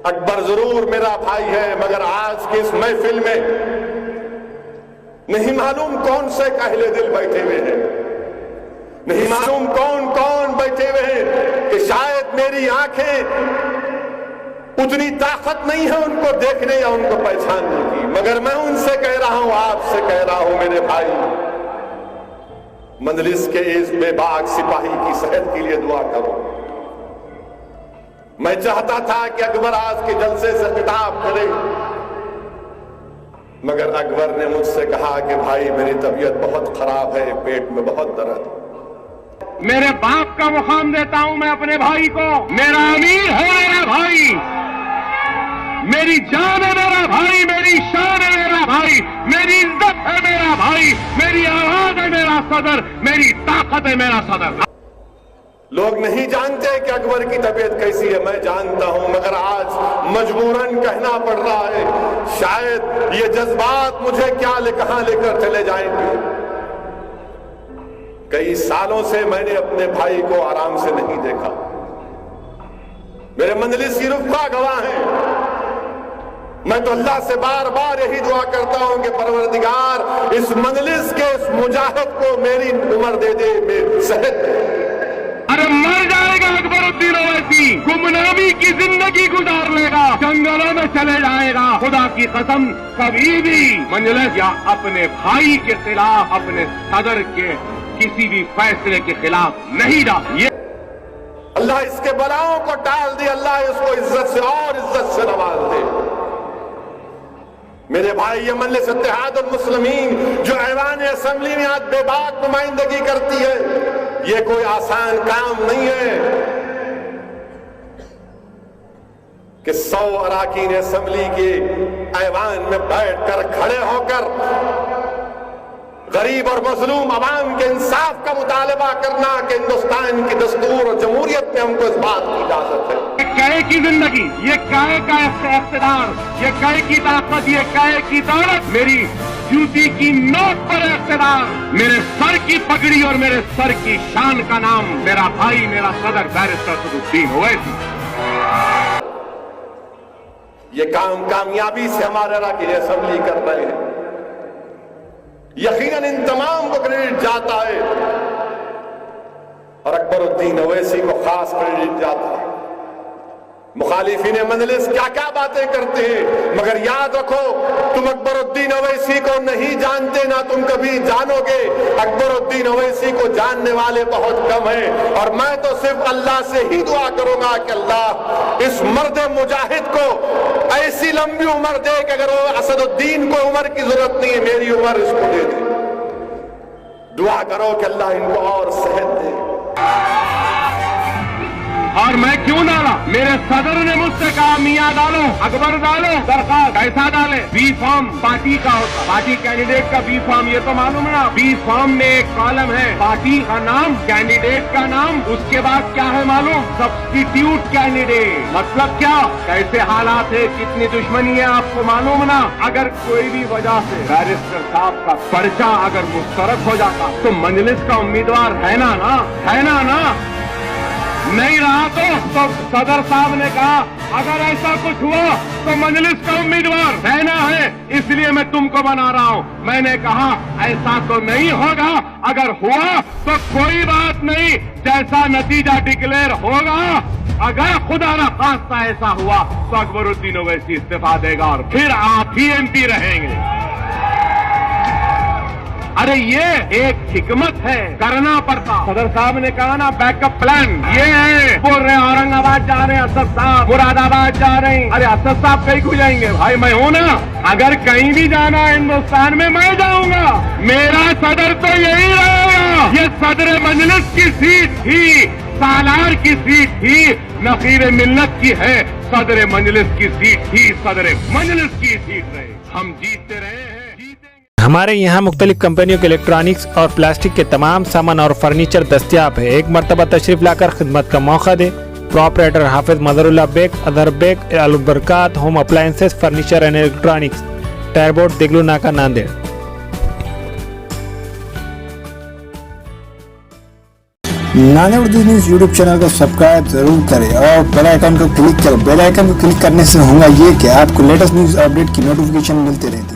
अकबर जरूर मेरा भाई है, मगर आज की इस महफिल में नहीं मालूम कौन से काहिले दिल बैठे हुए हैं, नहीं मालूम कौन कौन बैठे हुए हैं कि शायद मेरी आंखें उतनी ताकत नहीं है उनको देखने या उनको पहचानने की, मगर मैं उनसे कह रहा हूं, आपसे कह रहा हूं मेरे भाई, मंजलिस के इस बेबाक सिपाही की सेहत के लिए दुआ करो। मैं चाहता था कि अकबर आज के जलसे से खिताब करे, मगर अकबर ने मुझसे कहा कि भाई मेरी तबीयत बहुत खराब है, पेट में बहुत दर्द है। मेरे बाप का मुकाम देता हूं मैं अपने भाई को, मेरा अमीर है मेरा भाई, मेरी जान है मेरा भाई, मेरी शान है मेरा भाई, मेरी इज्जत है मेरा भाई, मेरी आवाज है मेरा सदर, मेरी ताकत है मेरा सदर। लोग नहीं जानते कि अकबर की तबीयत कैसी है, मैं जानता हूं, मगर आज मजबूरन कहना पड़ रहा है। शायद ये जज्बात मुझे कहां लेकर चले जाएंगे। कई सालों से मैंने अपने भाई को आराम से नहीं देखा, मेरे मंजलिस रुफ़ा गवाह हैं। मैं तो अल्लाह से बार बार यही दुआ करता हूं कि परवरदिगार इस मंजलिस के इस मुजाहिद को मेरी उम्र दे दे, मेरी सेहत दे। अरे मर जाएगा अकबरुद्दीन ओवैसी, गुमनामी की जिंदगी गुजार लेगा, जंगलों में चले जाएगा, खुदा की कसम कभी भी मंजलिस या अपने भाई के खिलाफ, अपने सदर के किसी भी फैसले के खिलाफ नहीं जा। ये अल्लाह इसके बलाओं को टाल दे, अल्लाह इसको इज्जत से और इज्जत से नवाज दे। मेरे भाई, ये मजलिस इत्तेहादुल मुस्लिमीन जो ऐवान असेंबली में आज बेबाक नुमाइंदगी करती है, ये कोई आसान काम नहीं है कि 100 अरकान असेंबली के ऐवान में बैठकर खड़े होकर गरीब और मजलूम अवाम के इंसाफ का मुतालबा करना कि हिंदुस्तान की दस्तूर और जमहूरियत में हमको इस बात की इजाजत है। ये कहे की जिंदगी, ये कहे का इख्तियार, ये कहे की ताकत, ये कहे की दौलत, मेरी जूती की नोक पर इख्तियार, मेरे सर की पगड़ी और मेरे सर की शान का नाम मेरा भाई, मेरा सदर बैरिस्टर सदरुद्दीन ओवैसी। ये काम कामयाबी से हमारे अरकान असेंबली कर रहे हैं, यकीनन इन तमाम को क्रेडिट जाता है और अकबरुद्दीन ओवैसी को खास क्रेडिट जाता है। मुखालिफिन मजलिस क्या क्या बातें करते हैं, मगर याद रखो तुम अकबरुद्दीन ओवैसी को नहीं जानते, ना तुम कभी जानोगे। अकबरुद्दीन ओवैसी को जानने वाले बहुत कम हैं, और मैं तो सिर्फ अल्लाह से ही दुआ करूंगा कि अल्लाह इस मर्द मुजाहिद को ऐसी लंबी उम्र दे कि अगर वो असदुद्दीन को उम्र की जरूरत नहीं है, मेरी उम्र इसको दे दे। दुआ करो कि अल्लाह इनको और सेहत दे। और मैं क्यों डाला? मेरे सदर ने मुझसे कहा मियाँ डालो, अकबर डालो, दरखास्त कैसा डाले? बी फॉर्म पार्टी का होता, पार्टी कैंडिडेट का बी फॉर्म, ये तो मालूम है ना। बी फॉर्म में एक कॉलम है पार्टी का नाम, कैंडिडेट का नाम, उसके बाद क्या है मालूम? Substitute candidate. मतलब क्या, कैसे हालात है, कितनी दुश्मनी है आपको मालूम ना। अगर कोई भी वजह से बैरिस्टर साहब का पर्चा अगर मुस्तरद हो जाता तो मजलिस का उम्मीदवार है ना, है ना नहीं रहा तो सदर साहब ने कहा अगर ऐसा कुछ हुआ तो मजलिस का उम्मीदवार रहना है, इसलिए मैं तुमको बना रहा हूं। मैंने कहा ऐसा तो नहीं होगा, अगर हुआ तो कोई बात नहीं, जैसा नतीजा डिक्लेयर होगा, अगर खुदा न खास्ता ऐसा हुआ तो अकबरुद्दीन ओवैसी इस्तीफा देगा और फिर आप ही एमपी रहेंगे। अरे ये एक हिकमत है, करना पड़ता। सदर साहब ने कहा ना बैकअप प्लान ये है, बोल रहे औरंगाबाद जा रहे हैं असद साहब, मुरादाबाद जा रहे हैं। अरे असद साहब कहीं को जाएंगे भाई, मैं हूं ना। अगर कहीं भी जाना है हिंदुस्तान में मैं जाऊंगा, मेरा सदर तो यही रहेगा। ये सदर मजलिस की सीट थी, सालार की सीट थी, नकीर मिल्लत की है, सदर मजलिस की सीट थी, सदर मजलिस की सीट रहे। हम जीतते रहे हैं। हमारे यहाँ मुख्तलिफ कंपनियों के इलेक्ट्रॉनिक्स और प्लास्टिक के तमाम सामान और फर्नीचर दस्तियाब है। एक मरतबा तशरीफ लाकर खिदमत का मौका दे। प्रोपराइटर हाफिज मदरुल्लाह बेग, अदर Baig, Al Barkat home appliances, furniture and electronics, टायरबोर्ड, दिगलू नाका, नांदेड़। नाने उर्दू न्यूज़ यूट्यूब चैनल को सब्सक्राइब जरूर करें और बेल आइकन को क्लिक करें। बेल आइकन को क्लिक करने से होगा ये कि आपको लेटेस्ट न्यूज़ अपडेट की नोटिफिकेशन मिलती रहे।